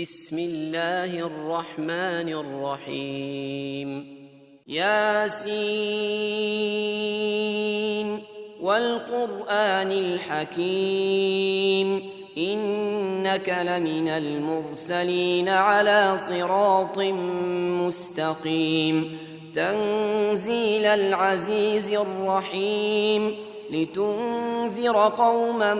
بسم الله الرحمن الرحيم ياسين والقرآن الحكيم إنك لمن المرسلين على صراط مستقيم تنزيل العزيز الرحيم لتنذر قوما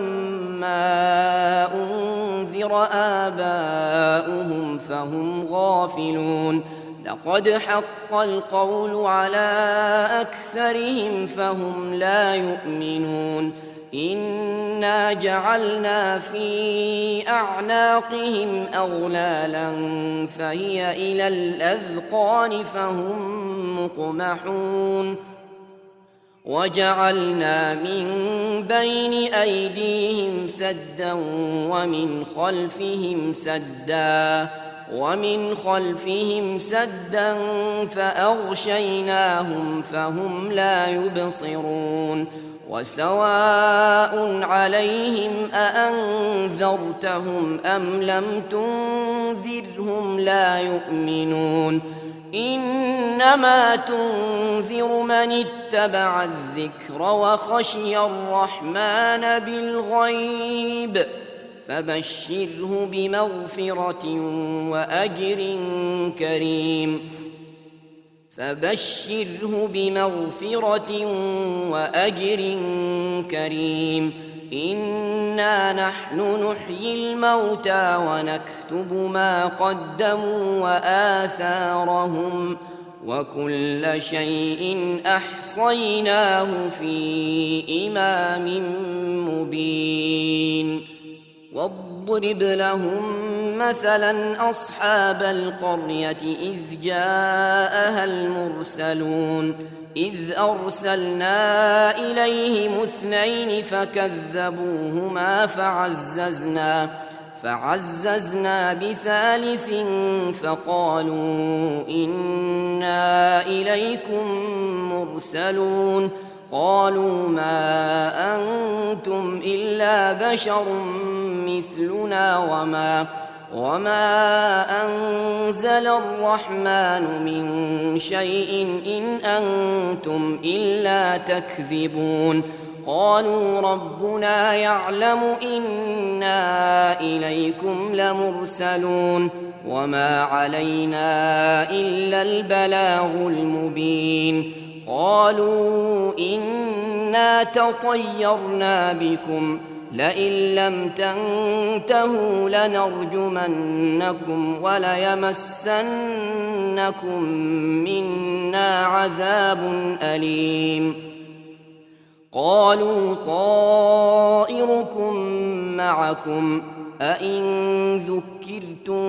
ما أنذر آباؤهم فهم غافلون لقد حق القول على أكثرهم فهم لا يؤمنون إنا جعلنا في أعناقهم أغلالا فهي إلى الأذقان فهم مقمحون وجعلنا من بين أيديهم سدا ومن خلفهم سدا فأغشيناهم فهم لا يبصرون وسواء عليهم أأنذرتهم أم لم تنذرهم لا يؤمنون إنما تنذر من اتبع الذكر وخشي الرحمن بالغيب فبشره بمغفرة وأجر كريم إنا نحن نحيي الموتى ونكتب ما قدموا وآثارهم وكل شيء أحصيناه في إمام مبين واضرب لهم مثلا أصحاب القرية إذ جاءها المرسلون إذ أرسلنا إليهم 2 فكذبوهما فعززنا ب3 فقالوا إنا إليكم مرسلون قالوا ما أنتم إلا بشر مثلنا وما أنزل الرحمن من شيء إن أنتم إلا تكذبون قالوا ربنا يعلم إنا إليكم لمرسلون وما علينا إلا البلاغ المبين قالوا إنا تطيرنا بكم لئن لم تنتهوا لنرجمنكم وليمسنكم منا عذاب أليم قالوا طائركم معكم أئن ذكرتم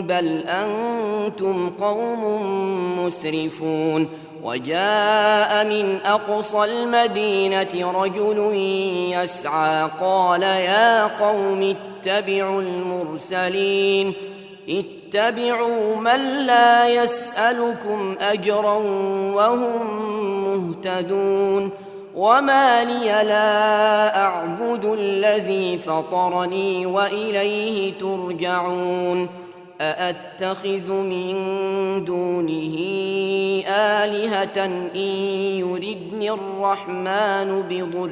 بل أنتم قوم مسرفون وجاء من أقصى المدينة رجل يسعى قال يا قوم اتبعوا المرسلين اتبعوا من لا يسألكم أجرا وهم مهتدون وما لي لا أعبد الذي فطرني وإليه ترجعون أأتخذ من دونه آلهة إن يردني الرحمن بضر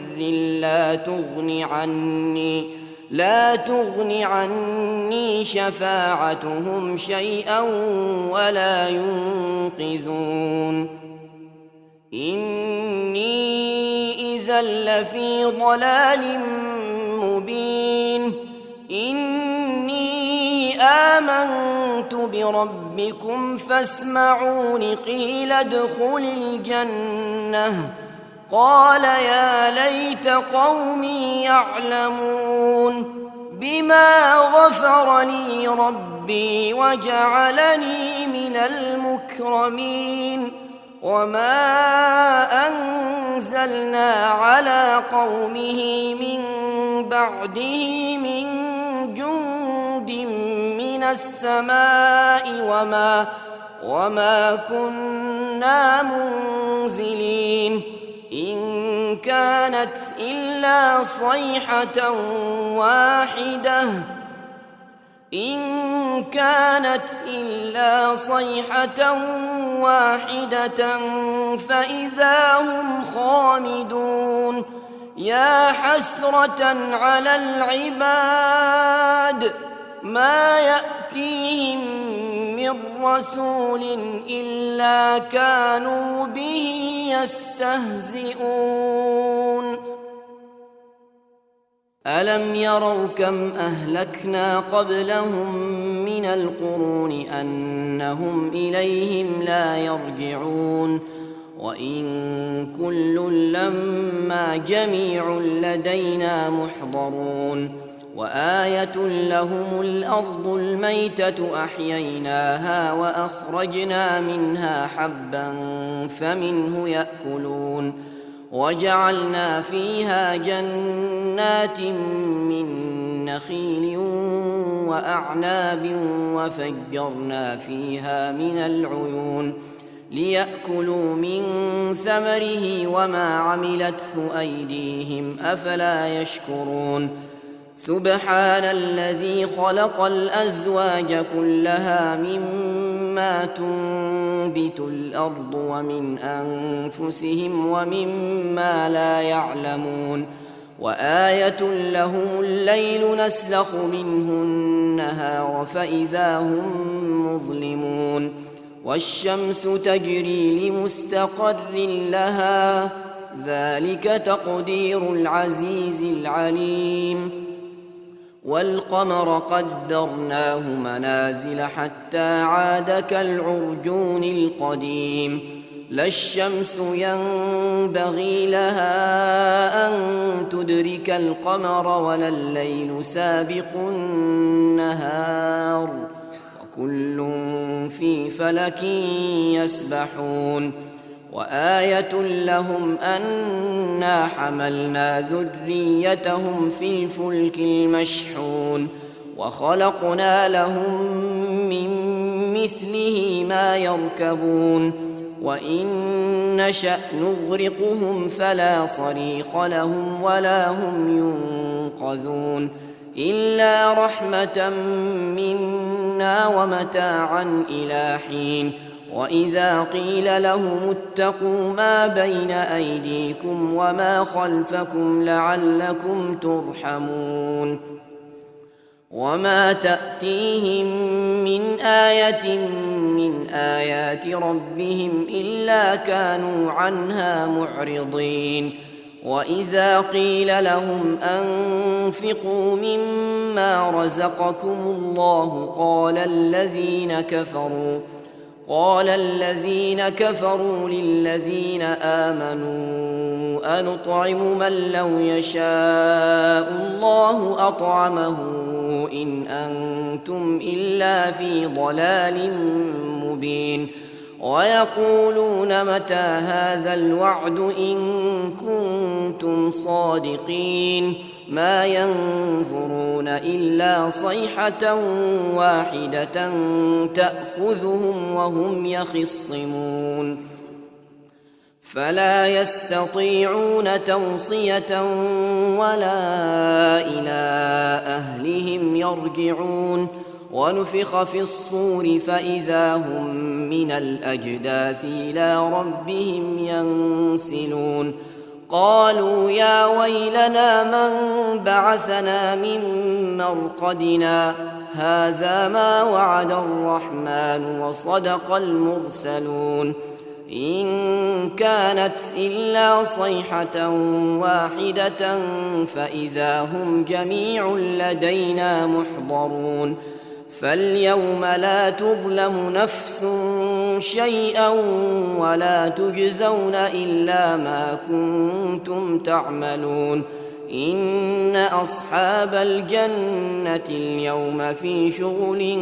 لا تغن عني شفاعتهم شيئا ولا ينقذون إني إذا لفي ضلال مبين إني آمنت بربكم فاسمعون قيل ادخل الجنة قال يا ليت قومي يعلمون بما غفر لي ربي وجعلني من المكرمين وما أنزلنا على قومه من بعده من جند من السماء وما كنا منزلين إن كانت إلا صيحة واحدة إن كانت إلا صيحة واحدة فإذا هم خامدون يا حسرة على العباد ما يأتيهم من رسول إلا كانوا به يستهزئون ألم يروا كم أهلكنا قبلهم من القرون أنهم إليهم لا يرجعون وإن كل لما جميع لدينا محضرون وآية لهم الأرض الميتة أحييناها وأخرجنا منها حبا فمنه يأكلون وجعلنا فيها جنات من نخيل وأعناب وفجرنا فيها من العيون ليأكلوا من ثمره وما عملته أيديهم أفلا يشكرون سبحان الذي خلق الأزواج كلها مما تنبت الأرض ومن أنفسهم ومما لا يعلمون وآية لهم الليل نسلخ منه النهار فإذا هم مظلمون والشمس تجري لمستقر لها ذلك تقدير العزيز العليم والقمر قدرناه منازل حتى عاد كالعرجون القديم لا الشمس ينبغي لها أن تدرك القمر ولا الليل سابق النهار وكل في فلك يسبحون وآية لهم أنا حملنا ذريتهم في الفلك المشحون وخلقنا لهم من مثله ما يركبون وإن نشأ نغرقهم فلا صريخ لهم ولا هم ينقذون إلا رحمة منا ومتاعا إلى حين وإذا قيل لهم اتقوا ما بين أيديكم وما خلفكم لعلكم ترحمون وما تأتيهم من آية من آيات ربهم إلا كانوا عنها معرضين وإذا قيل لهم أنفقوا مما رزقكم الله قال الذين كفروا للذين آمنوا أنطعم من لو يشاء الله أطعمه إن أنتم إلا في ضلال مبين ويقولون متى هذا الوعد إن كنتم صادقين ما ينظرون إلا صيحة واحدة تأخذهم وهم يخصمون فلا يستطيعون توصية ولا إلى أهلهم يرجعون ونفخ في الصور فإذا هم من الأجداث إلى ربهم ينسلون قالوا يا ويلنا من بعثنا من مرقدنا هذا ما وعد الرحمن وصدق المرسلون إن كانت إلا صيحة واحدة فإذا هم جميع لدينا محضرون فاليوم لا تظلم نفس شيئا ولا تجزون إلا ما كنتم تعملون إن أصحاب الجنة اليوم في شغل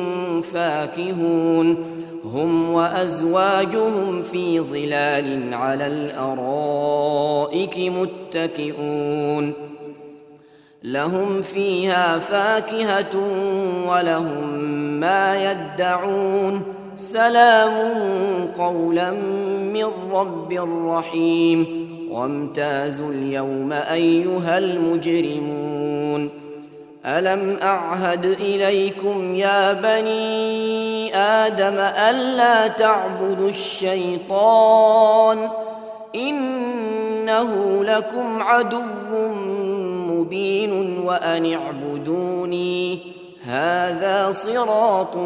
فاكهون هم وأزواجهم في ظلال على الأرائك متكئون لهم فيها فاكهة ولهم ما يدعون سلام قولا من رب رحيم وامتازوا اليوم أيها المجرمون ألم أعهد إليكم يا بني آدم ألا تعبدوا الشيطان إنه لكم عدو مبين وأن اعبدوني هذا صراط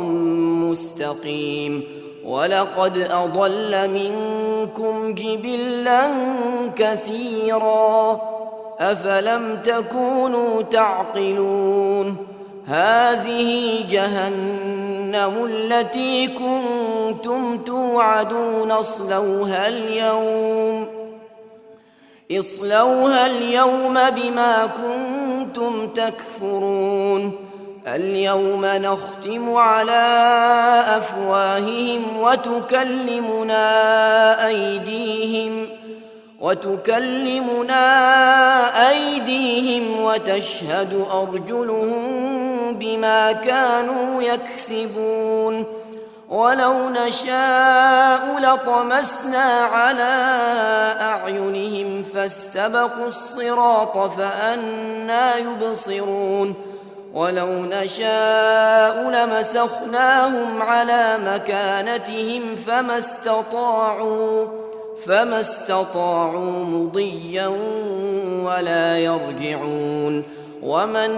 مستقيم ولقد أضل منكم جبلا كثيرا أفلم تكونوا تعقلون هذه جهنم التي كنتم توعدون اصلوها اليوم بما كنتم تكفرون اليوم نختم على أفواههم وتكلمنا أيديهم وتشهد أرجلهم بما كانوا يكسبون ولو نشاء لطمسنا على أعينهم فاستبقوا الصراط فأنى يبصرون ولو نشاء لمسخناهم على مكانتهم فما استطاعوا مضيا ولا يرجعون ومن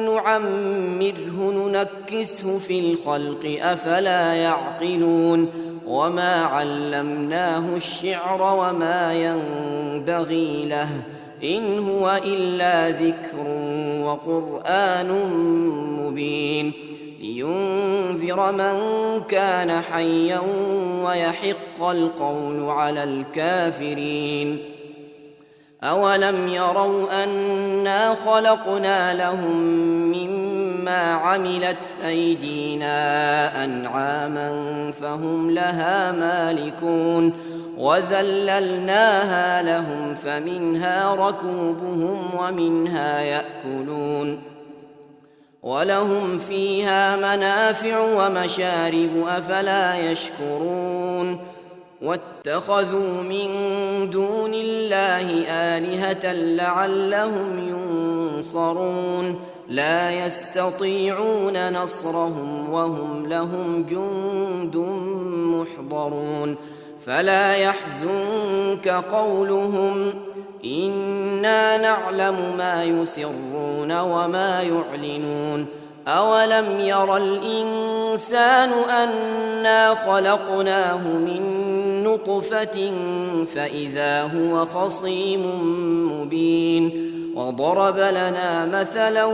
نعمره ننكسه في الخلق أفلا يعقلون وما علمناه الشعر وما ينبغي له إن هو إلا ذكر وقرآن مبين لينذر من كان حيا ويحق القول على الكافرين أولم يروا أنا خلقنا لهم مما عملت أيدينا أنعاما فهم لها مالكون وذللناها لهم فمنها ركوبهم ومنها يأكلون ولهم فيها منافع ومشارب أفلا يشكرون واتخذوا من دون الله آلهة لعلهم ينصرون لا يستطيعون نصرهم وهم لهم جند محضرون فلا يحزنك قولهم إنا نعلم ما يسرون وما يعلنون أولم ير الإنسان أنا خلقناه من نطفة فإذا هو خصيم مبين وضرب لنا مثلا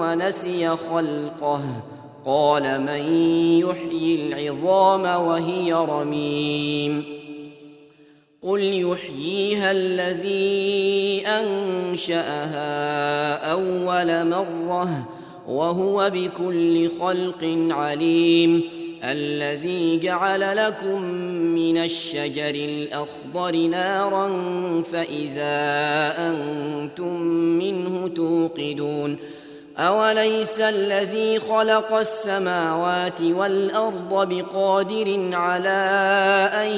ونسي خلقه قال من يحيي العظام وهي رميم قل يحييها الذي أنشأها أول مرة وهو بكل خلق عليم الذي جعل لكم من الشجر الأخضر نارا فإذا أنتم منه توقدون أوليس الذي خلق السماوات والأرض بقادر على أن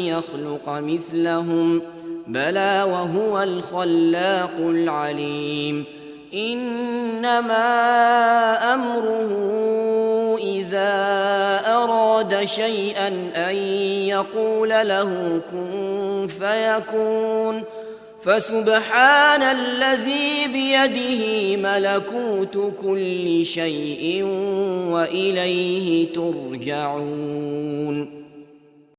يخلق مثلهم بلى وهو الخلاق العليم إنما أمره إذا أراد شيئا أن يقول له كن فيكون فسبحان الذي بيده ملكوت كل شيء وإليه ترجعون